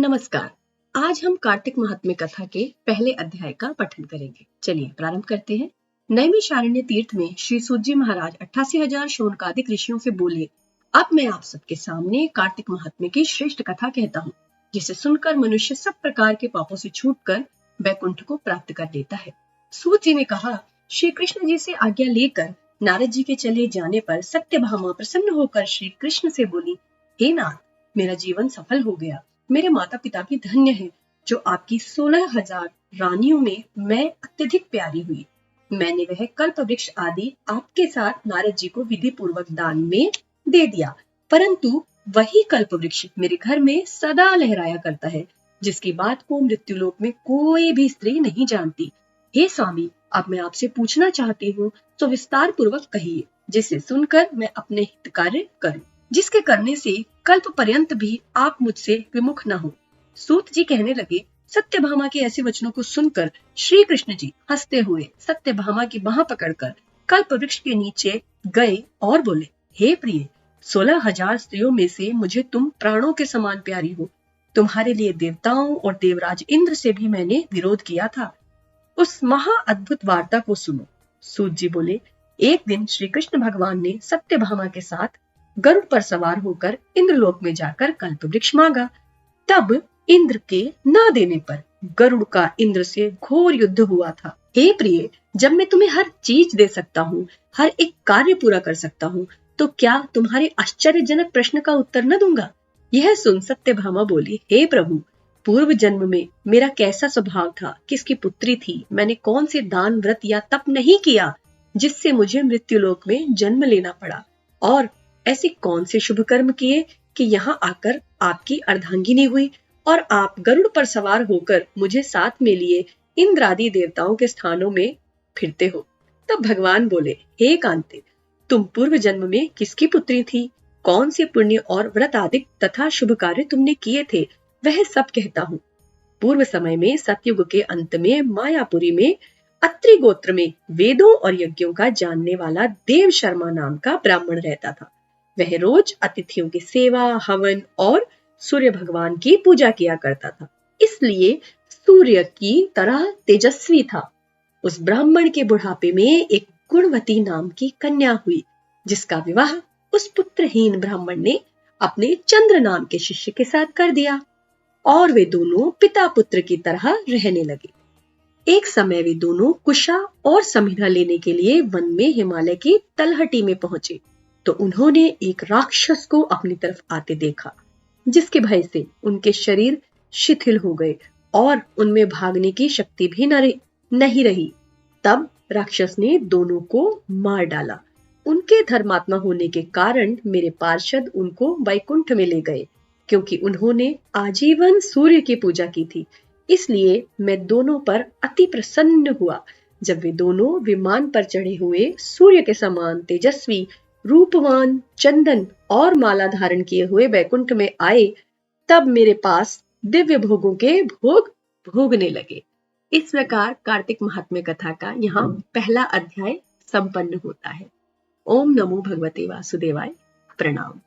नमस्कार। आज हम कार्तिक महात्म्य कथा के पहले अध्याय का पठन करेंगे। चलिए प्रारंभ करते हैं। नैमिषारण्य तीर्थ में श्री सूत जी महाराज 88,000 शौनकादिक ऋषियों से बोले, अब मैं आप सबके सामने कार्तिक महात्म्य की श्रेष्ठ कथा कहता हूँ, जिसे सुनकर मनुष्य सब प्रकार के पापों से छूटकर वैकुंठ को प्राप्त कर लेता है। सूत जी ने कहा, श्री कृष्ण जी से आज्ञा लेकर नारद जी के चले जाने पर सत्यभामा प्रसन्न होकर श्री कृष्ण से बोली, हे नाथ, मेरा जीवन सफल हो गया। मेरे माता पिता भी धन्य हैं, जो आपकी 16,000 रानियों में मैं अत्यधिक प्यारी हुई। मैंने वह कल्प वृक्ष आदि आपके साथ नारद जी को विधि पूर्वक दान में दे दिया, परंतु वही कल्प वृक्ष मेरे घर में सदा लहराया करता है, जिसकी बात को मृत्युलोक में कोई भी स्त्री नहीं जानती। हे स्वामी, अब मैं आपसे पूछना चाहती हूँ, तो विस्तार पूर्वक कहिए, जिसे सुनकर मैं अपने हित कार्य करूं, जिसके करने से कल्प पर्यंत भी आप मुझसे विमुख न हो। सूत जी कहने लगे, सत्यभामा के ऐसे वचनों को सुनकर श्री कृष्ण जी हंसते हुए सत्यभामा की बाह पकड़कर कल्प वृक्ष के नीचे गए और बोले, हे प्रिय, 16,000 स्त्रियों में से मुझे तुम प्राणों के समान प्यारी हो। तुम्हारे लिए देवताओं और देवराज इंद्र से भी मैंने विरोध किया था। उस महा अद्भुत वार्ता को सुनो। सूत जी बोले, एक दिन श्री कृष्ण भगवान ने सत्यभामा के साथ गरुड़ पर सवार होकर इंद्रलोक में जाकर कल्प वृक्ष मांगा। तब इंद्र के न देने पर गरुड़ का इंद्र से घोर युद्ध हुआ था। हे प्रिय, जब मैं तुम्हें हर चीज दे सकता हूँ, हर एक कार्य पूरा कर सकता हूँ, तो क्या तुम्हारे आश्चर्यजनक प्रश्न का उत्तर न दूंगा? यह सुन सत्यभामा बोली, हे प्रभु, पूर्व जन्म में मेरा कैसा स्वभाव था, किसकी पुत्री थी, मैंने कौन से दान व्रत या तप नहीं किया जिससे मुझे मृत्युलोक में जन्म लेना पड़ा, और ऐसे कौन से शुभ कर्म किए कि यहाँ आकर आपकी अर्धांगिनी हुई और आप गरुड़ पर सवार होकर मुझे साथ में लिए इंद्र आदि देवताओं के स्थानों में फिरते हो। तब भगवान बोले, हे कांते, तुम पूर्व जन्म में किसकी पुत्री थी, कौन से पुण्य और व्रत आदि तथा शुभ कार्य तुमने किए थे, वह सब कहता हूँ। पूर्व समय में सतयुग के अंत में मायापुरी में अत्रि गोत्र में वेदों और यज्ञों का जानने वाला देव शर्मा नाम का ब्राह्मण रहता था। वह रोज अतिथियों की सेवा, हवन और सूर्य भगवान की पूजा किया करता था, इसलिए सूर्य की तरह तेजस्वी था। उस ब्राह्मण के बुढ़ापे में एक गुणवती नाम की कन्या हुई, जिसका विवाह उस पुत्रहीन ब्राह्मण ने अपने चंद्र नाम के शिष्य के साथ कर दिया, और वे दोनों पिता पुत्र की तरह रहने लगे। एक समय वे दोनों कुशा और समिधा लेने के लिए वन में हिमालय की तलहटी में पहुंचे, तो उन्होंने एक राक्षस को अपनी तरफ आते देखा, जिसके भय से उनके शरीर शिथिल हो गए और उनमें भागने की शक्ति भी नहीं रही। तब राक्षस ने दोनों को मार डाला। उनके धर्मात्मा होने के कारण मेरे पार्षद उनको वैकुंठ में ले गए, क्योंकि उन्होंने आजीवन सूर्य की पूजा की थी। इसलिए मैं दोनों पर अति प्रसन्न हुआ। जब वे दोनों विमान पर चढ़े हुए सूर्य के समान तेजस्वी, रूपवान, चंदन और माला धारण किए हुए वैकुंठ में आए, तब मेरे पास दिव्य भोगों के भोग भोगने लगे। इस प्रकार कार्तिक महात्म्य कथा का यहाँ पहला अध्याय संपन्न होता है। ओम नमो भगवते वासुदेवाय। प्रणाम।